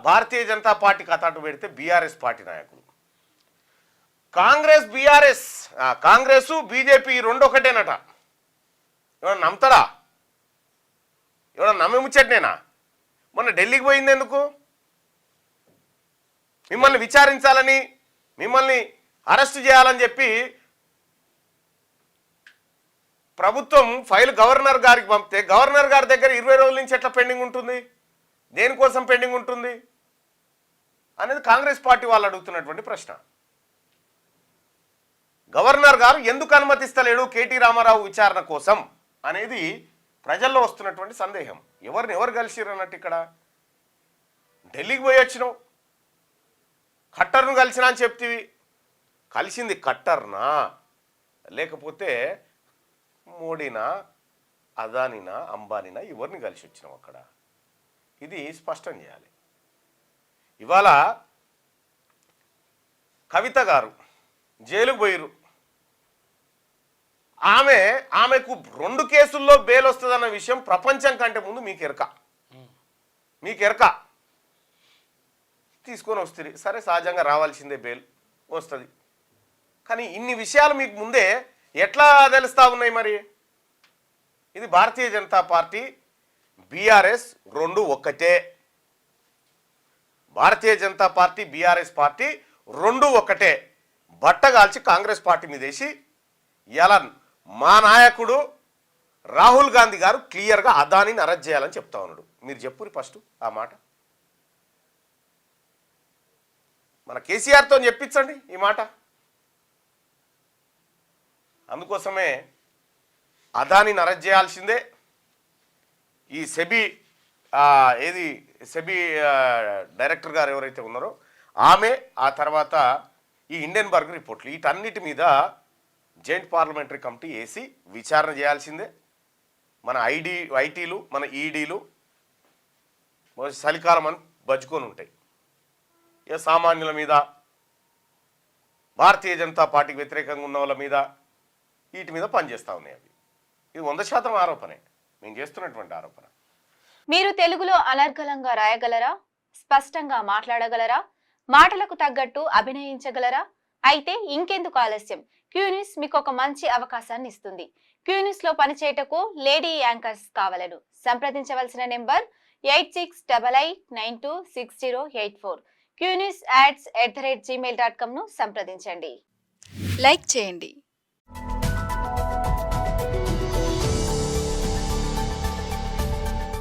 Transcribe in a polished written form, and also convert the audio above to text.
Bharatiya Janata party కథాటు పెడితే BRS party నాయకులు Congress BJP రెండు ఒకటేనట. ఎవరన్నా నమ్ముతారా? ఎవరన్నా నమ్మి ముచ్చటనేనా? మొన్న ఢిల్లీకి పోయింది ఎందుకు? మిమ్మల్ని విచారించాలని, మిమ్మల్ని అరెస్ట్ చేయాలని చెప్పి ప్రభుత్వం ఫైల్ గవర్నర్ గారికి పంపితే గవర్నర్ గారి దగ్గర 20 రోజుల నుంచి ఎట్లా పెండింగ్ ఉంటుంది? దేనికోసం పెండింగ్ ఉంటుంది అనేది కాంగ్రెస్ పార్టీ వాళ్ళు అడుగుతున్నటువంటి ప్రశ్న. గవర్నర్ గారు ఎందుకు అనుమతిస్తలేడు కేటీ రామారావు విచారణ కోసం అనేది ప్రజల్లో వస్తున్నటువంటి సందేహం. ఎవరు కలిసిరు అన్నట్టు ఇక్కడ ఢిల్లీకి పోయి వచ్చినావు, ఖట్టర్ను కలిసినా అని చెప్తివి. కలిసింది ఖట్టర్నా లేకపోతే మోడీనా, అదానినా, అంబానీనా, ఎవరిని కలిసి వచ్చినావు అక్కడ? ఇది స్పష్టం చేయాలి. ఇవాళ కవిత గారు జైలుకు పోయిరు. ఆమెకు 2 కేసుల్లో బెయిల్ వస్తుందన్న విషయం ప్రపంచం కంటే ముందు మీకు ఎరక తీసుకొని వస్తుంది. సరే, సహజంగా రావాల్సిందే, బెయిల్ వస్తుంది. కానీ ఇన్ని విషయాలు మీకు ముందే ఎట్లా తెలుస్తా ఉన్నాయి? మరి ఇది భారతీయ జనతా పార్టీ బీఆర్ఎస్ రెండు ఒక్కటే. Bharatiya Janata party BRS party రెండు ఒక్కటే. బట్టగాల్చి కాంగ్రెస్ పార్టీ మీద వేసి ఇలా మా నాయకుడు రాహుల్ గాంధీ గారు క్లియర్గా అదానిని అరెస్ట్ చేయాలని చెప్తా ఉన్నాడు. మీరు చెప్పురు ఫస్ట్ ఆ మాట. మన కేసీఆర్తో చెప్పించండి ఈ మాట. అందుకోసమే అదానిని అరెస్ట్ చేయాల్సిందే. ఈ సెబీ డైరెక్టర్ గారు ఎవరైతే ఉన్నారో ఆమె, ఆ తర్వాత ఈ హిండెన్బర్గ్ రిపోర్ట్లు, వీటన్నిటి మీద జాయింట్ పార్లమెంటరీ కమిటీ వేసి విచారణ చేయాల్సిందే. మన ఐటీలు, మన ఈడీలు చలికాలం అని బజ్జుకొని ఉంటాయి. ఇక సామాన్యుల మీద, భారతీయ జనతా పార్టీకి వ్యతిరేకంగా ఉన్న వాళ్ళ మీద, వీటి మీద పనిచేస్తూ ఉన్నాయి. అవి ఇది 100% ఆరోపణే, మేము చేస్తున్నటువంటి ఆరోపణ. మీరు తెలుగులో అనర్గళంగా రాయగలరా? స్పష్టంగా మాట్లాడగలరా? మాటలకు తగ్గట్టు అభినయించగలరా? అయితే ఇంకెందుకు ఆలస్యం? క్యూన్యూస్ మీకు ఒక మంచి అవకాశాన్ని ఇస్తుంది. క్యూన్యూస్ లో పనిచేయటకు లేడీ యాంకర్స్ కావాలను సంప్రదించవలసిన నెంబర్ 8688926084. QNewsAds@gmail.com ను సంప్రదించండి. లైక్ చేయండి.